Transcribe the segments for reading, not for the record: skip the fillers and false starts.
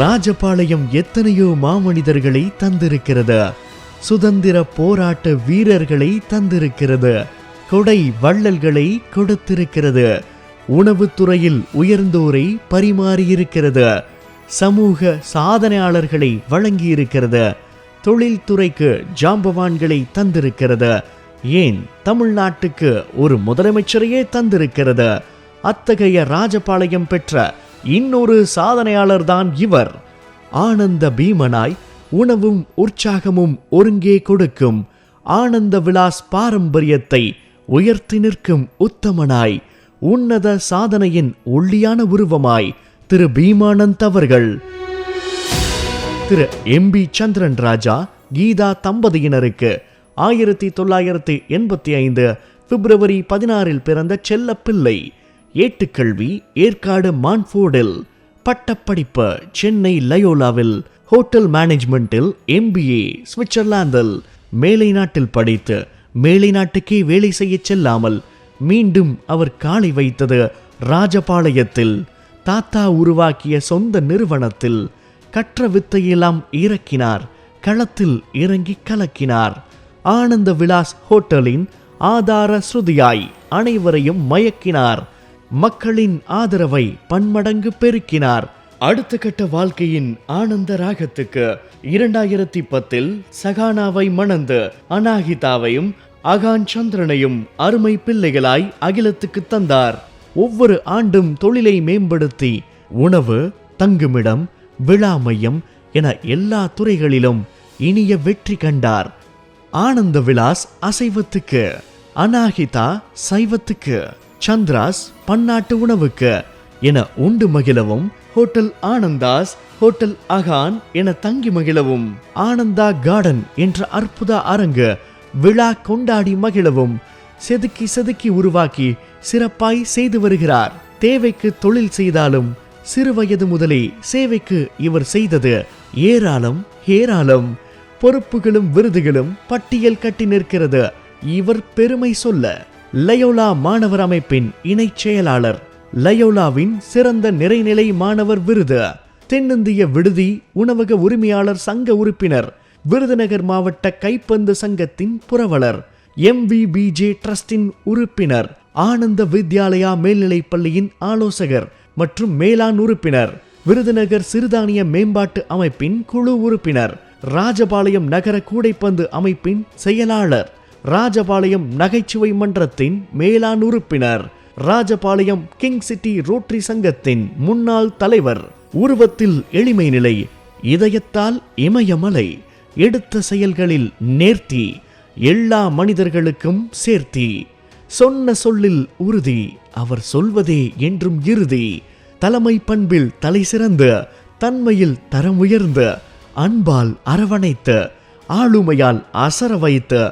ராஜபாளையம் எத்தனையோ மாமனிதர்களை தந்திருக்கிறது. சுதந்திர போராட்ட வீரர்களை தந்திருக்கிறது. கொடை வள்ளல்களை கொடுத்திருக்கிறது. உணவுத்துறையில் உயர்ந்தோரை பரிமாறியிருக்கிறது. சமூக சாதனையாளர்களை வழங்கியிருக்கிறது. தொழில்துறைக்கு ஜாம்பவான்களை தந்திருக்கிறது. ஏன் தமிழ்நாட்டுக்கு ஒரு முதலமைச்சரையே தந்திருக்கிறது. அத்தகைய ராஜபாளையம் பெற்ற இன்னொரு சாதனையாளர் தான் இவர். ஆனந்த பீமனாய் உணவும் உற்சாகமும் ஒருங்கே கொடுக்கும் ஆனந்த விலாஸ் பாரம்பரியத்தை உயர்த்தி நிற்கும் உத்தமனாய் உன்னத சாதனையின் ஒல்லியான உருவமாய் திரு பீமானந்த் அவர்கள். திரு எம்பி சந்திரன் ராஜா கீதா தம்பதியினருக்கு 1985 பிப்ரவரி 16 பிறந்த செல்ல பிள்ளை. ஏட்டுக்கல்வி ஏற்காடு மான்ஃபோர்டில், பட்டப்படிப்பு சென்னை லயோலாவில், ஹோட்டல் மேனேஜ்மெண்டில் MBA சுவிட்சர்லாந்தில். மேலை நாட்டில் படித்து மேலை நாட்டுக்கே வேலை செய்ய செல்லாமல் மீண்டும் அவர் காலை வைத்தது ராஜபாளையத்தில். தாத்தா உருவாக்கிய சொந்த நிறுவனத்தில் கற்ற வித்தையெல்லாம் இறக்கினார். களத்தில் இறங்கி கலக்கினார். ஆனந்த விலாஸ் ஹோட்டலின் ஆதார ஸ்ருதியாய் அனைவரையும் மயக்கினார். மக்களின் ஆதரவை பன்மடங்கு பெருக்கினார். அடுத்த கட்ட வாழ்க்கையின் ஆனந்த ராகத்துக்கு 2010 சகானாவை மணந்து அனாகிதாவையும் அகான் சந்திரனையும் அருமை பிள்ளைகளாய் அகிலத்துக்கு தந்தார். ஒவ்வொரு ஆண்டும் தொழிலை மேம்படுத்தி உணவு, தங்குமிடம், விழா மையம் என எல்லா துறைகளிலும் இனிய வெற்றி கண்டார். ஆனந்த விலாஸ் அசைவத்துக்கு, அனாகிதா சைவத்துக்கு, சந்திராஸ் பன்னாட்டு உணவுக்கு என உண்டு மகிழவும், ஹோட்டல் ஆனந்தாஸ், ஹோட்டல் அகான் என தங்கி மகிழவும், ஆனந்தா கார்டன் என்ற அற்புத அரங்கு விழா கொண்டாடி மகிழவும் செதுக்கி செதுக்கி உருவாக்கி சிறப்பாய் செய்து வருகிறார். தேவைக்கு தொழில் செய்தாலும் சிறுவயது முதலே சேவைக்கு இவர் செய்தது ஏராளம் ஏராளம். பொறுப்புகளும் விருதுகளும் பட்டியல் கட்டி நிற்கிறது இவர் பெருமை சொல்ல. லயோலா மாணவர் அமைப்பின் இணை செயலாளர், லயோலாவின் சிறந்த நிறைநிலை மாணவர் விருது, தென்னிந்திய விடுதி உணவக உரிமையாளர் சங்க உறுப்பினர், விருதுநகர் மாவட்ட கைப்பந்து சங்கத்தின் புரவலர், MVBJ ட்ரஸ்டின் உறுப்பினர், ஆனந்த வித்யாலயா மேல்நிலைப் பள்ளியின் ஆலோசகர் மற்றும் மேலாண் உறுப்பினர், விருதுநகர் சிறுதானிய மேம்பாட்டு அமைப்பின் குழு உறுப்பினர், ராஜபாளையம் நகர கூடைப்பந்து அமைப்பின் செயலாளர், ராஜபாளையம் நகைச்சுவை மன்றத்தின் மேலாண் உறுப்பினர், ராஜபாளையம் கிங் சிட்டி ரோட்டரி சங்கத்தின் முன்னாள் தலைவர். உருவத்தில் எளிமை நிலை, இதயத்தால் இமயமலை, எடுத்த செயல்களில் நேர்த்தி, எல்லா மனிதர்களுக்கும் சேர்த்தி, சொன்ன சொல்லில் உறுதி, அவர் சொல்வதே என்றும் இறுதி, தலைமை பண்பில் தலை சிறந்து, தன்மையில் தரம் உயர்ந்து, அன்பால் அரவணைத்து, ஆளுமையால் அசர வைத்து,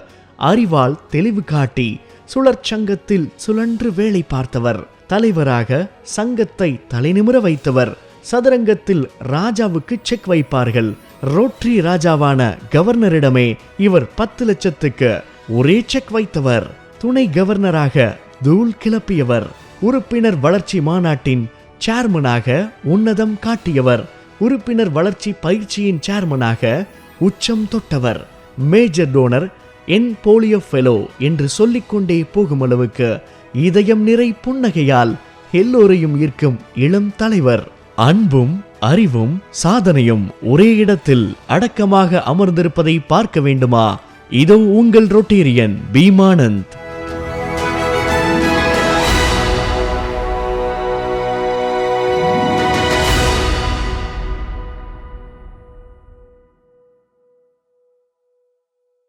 அறிவால் தெளிவு காட்டி, சுழற்சங்கத்தில் சுழன்று வேலை பார்த்தவர், தலைவராக சங்கத்தை தலைநிமிர வைத்தவர், சதுரங்கத்தில் ராஜாவுக்கு செக் வைப்பார்கள். ரோட்டரி ராஜாவான கவர்னரிடமே இவர் 10 லட்சத்துக்கு ஒரே செக் வைத்தவர். துணை கவர்னராக தூள் கிளப்பியவர். உறுப்பினர் வளர்ச்சி மாநாட்டின் சேர்மனாக உன்னதம் காட்டியவர். உறுப்பினர் வளர்ச்சி பயிற்சியின் சேர்மனாக உச்சம் தொட்டவர். மேஜர் டோனர், என் போலியோ ஃபெலோ என்று சொல்லிக்கொண்டே போகும் அளவுக்கு இதயம் நிறை புன்னகையால் எல்லோரையும் ஈர்க்கும் இளம் தலைவர். அன்பும் அறிவும் சாதனையும் ஒரே இடத்தில் அடக்கமாக அமர்ந்திருப்பதை பார்க்க வேண்டுமா? இதோ உங்கள் ரொட்டேரியன் பீமானந்த்.